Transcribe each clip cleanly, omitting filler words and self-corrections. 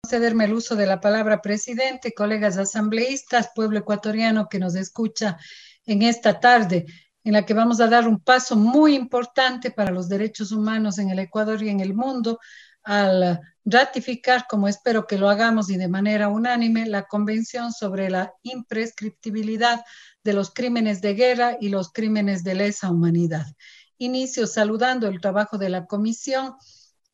Cederme el uso de la palabra, presidente, colegas asambleístas, pueblo ecuatoriano que nos escucha en esta tarde, en la que vamos a dar un paso muy importante para los derechos humanos en el Ecuador y en el mundo, al ratificar, como espero que lo hagamos y de manera unánime, la Convención sobre la imprescriptibilidad de los crímenes de guerra y los crímenes de lesa humanidad. Inicio saludando el trabajo de la Comisión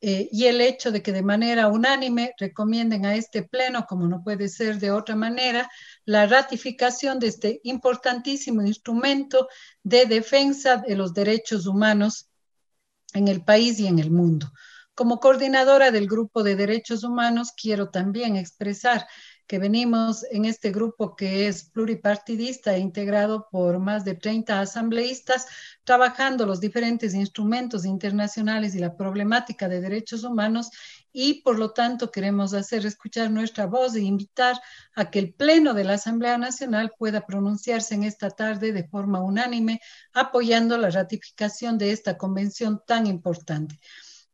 y el hecho de que de manera unánime recomienden a este pleno, como no puede ser de otra manera, la ratificación de este importantísimo instrumento de defensa de los derechos humanos en el país y en el mundo. Como coordinadora del Grupo de Derechos Humanos, quiero también expresar que venimos en este grupo que es pluripartidista e integrado por más de 30 asambleístas, trabajando los diferentes instrumentos internacionales y la problemática de derechos humanos, y por lo tanto queremos hacer escuchar nuestra voz e invitar a que el Pleno de la Asamblea Nacional pueda pronunciarse en esta tarde de forma unánime, apoyando la ratificación de esta convención tan importante.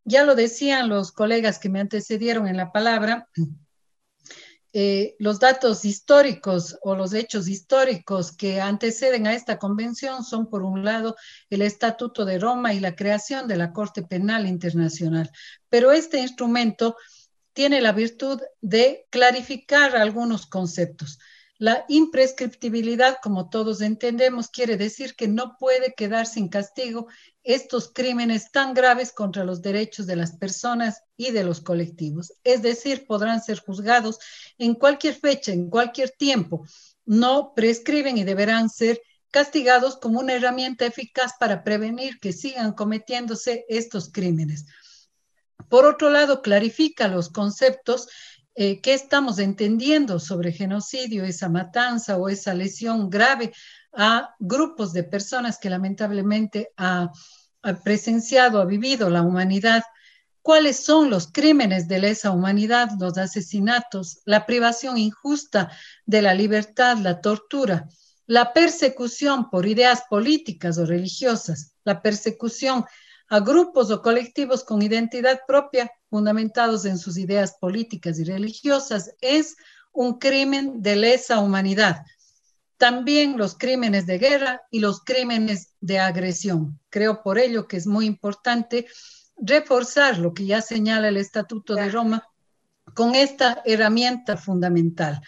Ya lo decían los colegas que me antecedieron en la palabra, los datos históricos o los hechos históricos que anteceden a esta convención son, por un lado, el Estatuto de Roma y la creación de la Corte Penal Internacional. Pero este instrumento tiene la virtud de clarificar algunos conceptos. La imprescriptibilidad, como todos entendemos, quiere decir que no puede quedar sin castigo estos crímenes tan graves contra los derechos de las personas y de los colectivos. Es decir, podrán ser juzgados en cualquier fecha, en cualquier tiempo. No prescriben y deberán ser castigados como una herramienta eficaz para prevenir que sigan cometiéndose estos crímenes. Por otro lado, clarifica los conceptos que estamos entendiendo sobre genocidio, esa matanza o esa lesión grave a grupos de personas que lamentablemente ha presenciado, ha vivido la humanidad. ¿Cuáles son los crímenes de lesa humanidad, los asesinatos, la privación injusta de la libertad, la tortura, la persecución por ideas políticas o religiosas, la persecución a grupos o colectivos con identidad propia fundamentados en sus ideas políticas y religiosas? Es un crimen de lesa humanidad. También los crímenes de guerra y los crímenes de agresión. Creo por ello que es muy importante reforzar lo que ya señala el Estatuto de Roma con esta herramienta fundamental.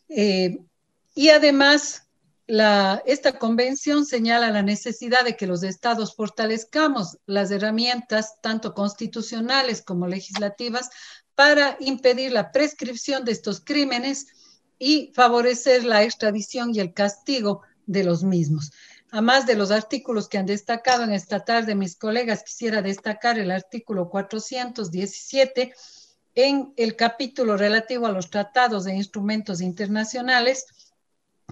Y además, esta convención señala la necesidad de que los estados fortalezcamos las herramientas, tanto constitucionales como legislativas, para impedir la prescripción de estos crímenes y favorecer la extradición y el castigo de los mismos. A más de los artículos que han destacado en esta tarde mis colegas, quisiera destacar el artículo 417 en el capítulo relativo a los tratados e instrumentos internacionales,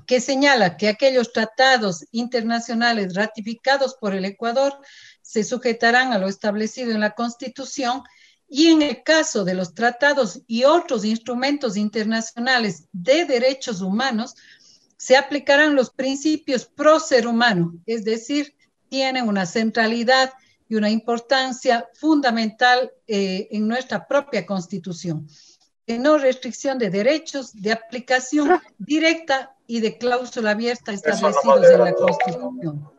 que señala que aquellos tratados internacionales ratificados por el Ecuador se sujetarán a lo establecido en la Constitución, y en el caso de los tratados y otros instrumentos internacionales de derechos humanos, se aplicarán los principios pro ser humano, es decir, tienen una centralidad y una importancia fundamental en nuestra propia Constitución. De no restricción de derechos, de aplicación directa y de cláusula abierta establecidos en la Constitución.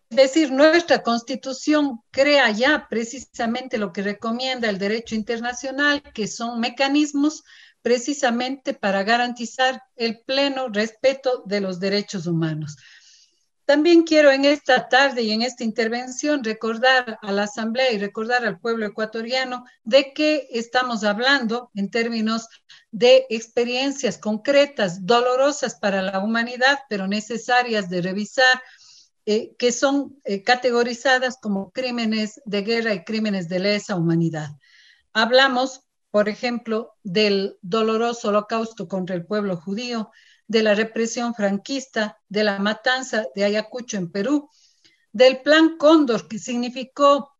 Es decir, nuestra Constitución crea ya precisamente lo que recomienda el derecho internacional, que son mecanismos precisamente para garantizar el pleno respeto de los derechos humanos. También quiero en esta tarde y en esta intervención recordar a la Asamblea y recordar al pueblo ecuatoriano de qué estamos hablando en términos de experiencias concretas, dolorosas para la humanidad, pero necesarias de revisar, que son categorizadas como crímenes de guerra y crímenes de lesa humanidad. Hablamos, por ejemplo, del doloroso holocausto contra el pueblo judío, de la represión franquista, de la matanza de Ayacucho en Perú, del Plan Cóndor, que significó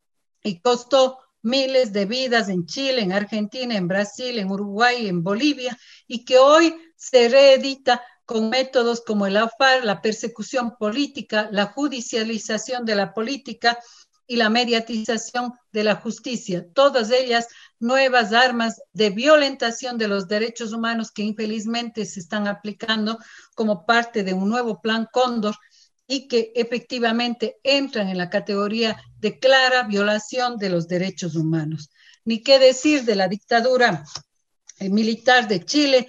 y costó miles de vidas en Chile, en Argentina, en Brasil, en Uruguay, en Bolivia, y que hoy se reedita con métodos como el AFAR, la persecución política, la judicialización de la política y la mediatización de la justicia, todas ellas nuevas armas de violentación de los derechos humanos que infelizmente se están aplicando como parte de un nuevo plan Cóndor y que efectivamente entran en la categoría de clara violación de los derechos humanos. Ni qué decir de la dictadura militar de Chile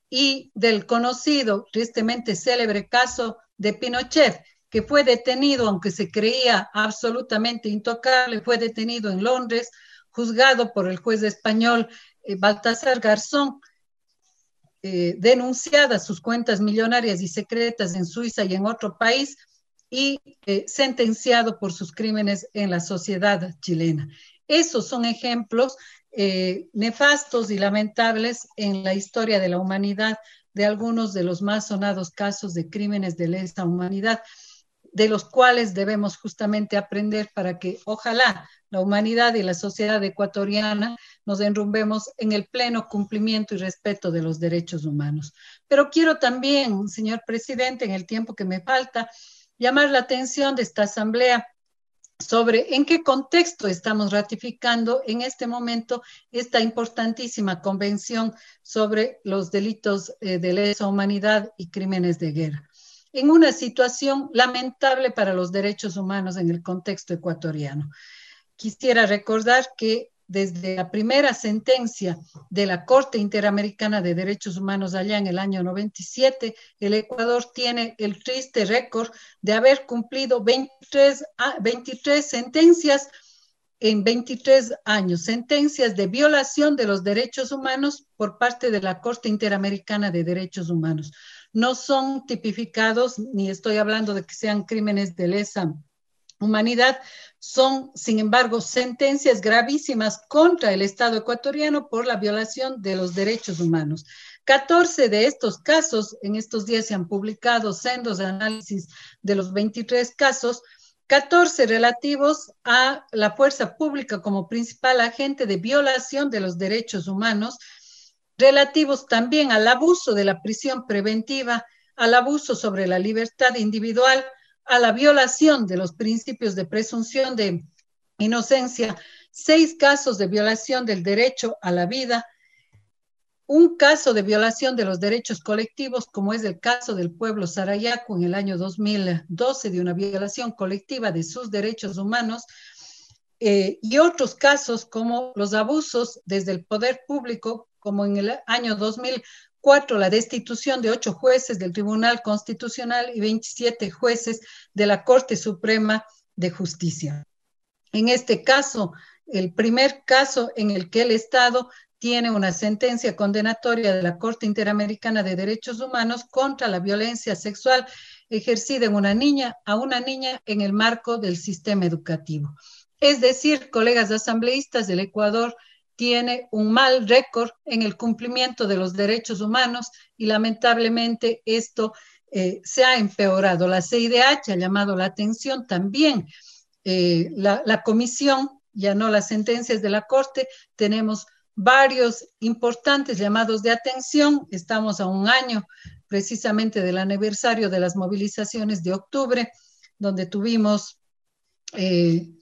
y del conocido, tristemente célebre caso de Pinochet, que fue detenido, aunque se creía absolutamente intocable, fue detenido en Londres, juzgado por el juez español Baltasar Garzón, denunciadas sus cuentas millonarias y secretas en Suiza y en otro país, y sentenciado por sus crímenes en la sociedad chilena. Esos son ejemplos nefastos y lamentables en la historia de la humanidad de algunos de los más sonados casos de crímenes de lesa humanidad, de los cuales debemos justamente aprender para que ojalá la humanidad y la sociedad ecuatoriana nos enrumbemos en el pleno cumplimiento y respeto de los derechos humanos. Pero quiero también, señor presidente, en el tiempo que me falta, llamar la atención de esta asamblea sobre en qué contexto estamos ratificando en este momento esta importantísima convención sobre los delitos de lesa humanidad y crímenes de guerra, en una situación lamentable para los derechos humanos en el contexto ecuatoriano. Quisiera recordar que desde la primera sentencia de la Corte Interamericana de Derechos Humanos allá en el año 97, el Ecuador tiene el triste récord de haber cumplido 23 sentencias en 23 años, sentencias de violación de los derechos humanos por parte de la Corte Interamericana de Derechos Humanos. No son tipificados, ni estoy hablando de que sean crímenes de lesa humanidad, son, sin embargo, sentencias gravísimas contra el Estado ecuatoriano por la violación de los derechos humanos. 14 de estos casos, en estos días se han publicado sendos análisis de los 23 casos, 14 relativos a la fuerza pública como principal agente de violación de los derechos humanos, relativos también al abuso de la prisión preventiva, al abuso sobre la libertad individual, a la violación de los principios de presunción de inocencia, 6 casos de violación del derecho a la vida, un caso de violación de los derechos colectivos, como es el caso del pueblo Sarayaco en el año 2012, de una violación colectiva de sus derechos humanos, y otros casos como los abusos desde el poder público, como en el año 2004, la destitución de 8 jueces del Tribunal Constitucional y 27 jueces de la Corte Suprema de Justicia. En este caso, el primer caso en el que el Estado tiene una sentencia condenatoria de la Corte Interamericana de Derechos Humanos contra la violencia sexual ejercida en a una niña en el marco del sistema educativo. Es decir, colegas asambleístas, del Ecuador tiene un mal récord en el cumplimiento de los derechos humanos y lamentablemente esto se ha empeorado. La CIDH ha llamado la atención también. La comisión, ya no las sentencias de la Corte, tenemos varios importantes llamados de atención. Estamos a un año precisamente del aniversario de las movilizaciones de octubre, donde tuvimos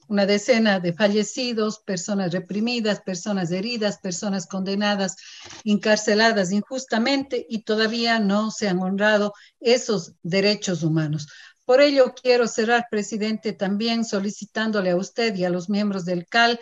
una decena de fallecidos, personas reprimidas, personas heridas, personas condenadas, encarceladas injustamente, y todavía no se han honrado esos derechos humanos. Por ello, quiero cerrar, presidente, también solicitándole a usted y a los miembros del CAL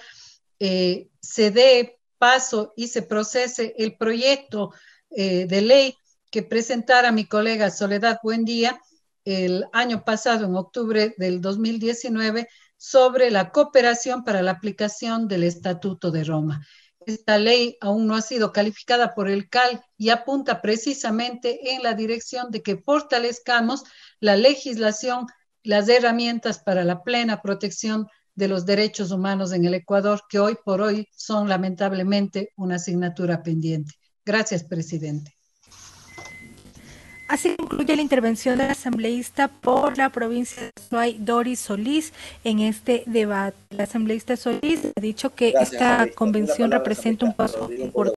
se dé paso y se procese el proyecto de ley que presentara mi colega Soledad Buendía el año pasado, en octubre del 2019, sobre la cooperación para la aplicación del Estatuto de Roma. Esta ley aún no ha sido calificada por el CAL y apunta precisamente en la dirección de que fortalezcamos la legislación, las herramientas para la plena protección de los derechos humanos en el Ecuador, que hoy por hoy son lamentablemente una asignatura pendiente. Gracias, presidente. Así concluye la intervención del asambleísta por la provincia de Azuay, Doris Solís, en este debate. La asambleísta Solís ha dicho que esta convención representa un paso importante